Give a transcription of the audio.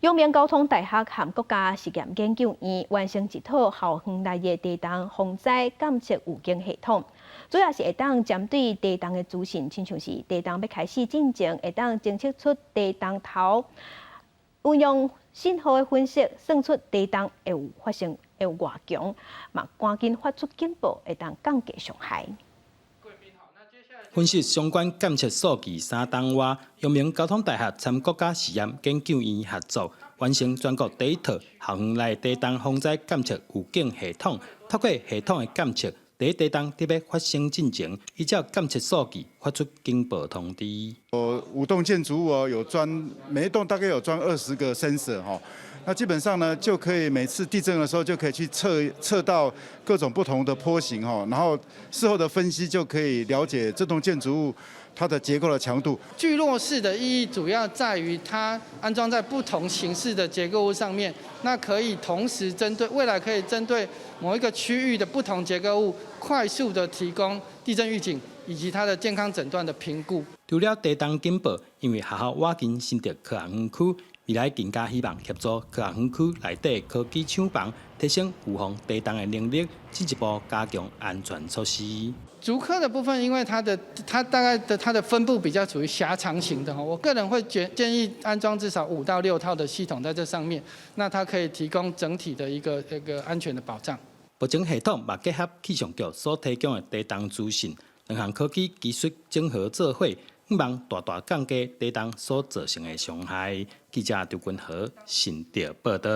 阳明交通大学和国家实验研究院完成一套校园内的地动防灾监测预警系统，主要是会当针对地动的资讯，亲像是地动要开始进前，会当侦测出地动头，运用信号的分析，算出地动会有发生会有偌强，嘛赶紧发出警报，会当降低伤害。 分析相关监测数据3档外，阳明交通大学参国家实验研究院合作，完成全国第一套校园内地动防灾监测预警系统。透过系统的监测，在地动特别发生进前，依照监测数据发出警报通知。5栋建筑物每一栋大概有装20个 sensor 哈。 那基本上呢，就可以每次地震的时候就可以去测到各种不同的坡形哈，然后事后的分析就可以了解这栋建筑物它的结构的强度。聚落式的意义主要在于它安装在不同形式的结构物上面，那可以同时未来可以针对某一个区域的不同结构物，快速的提供地震预警以及它的健康诊断的评估。除了地动警报，因为学校挖近新竹科学园区。 未来更加希望协助科学园区内底科技厂房，提升预防地动的能力，进一步加强安全措施。竹科的部分，因为它大概它的分布比较属于狭长型的哈，我个人会建议安装至少5到6套的系统在这上面，那它可以提供整体的一个安全的保障。目前系统嘛结合气象局所提供的地动资讯，两项科技技术整合做伙。 希望大大降低地动所造成的伤害。记者刘君和新竹报道。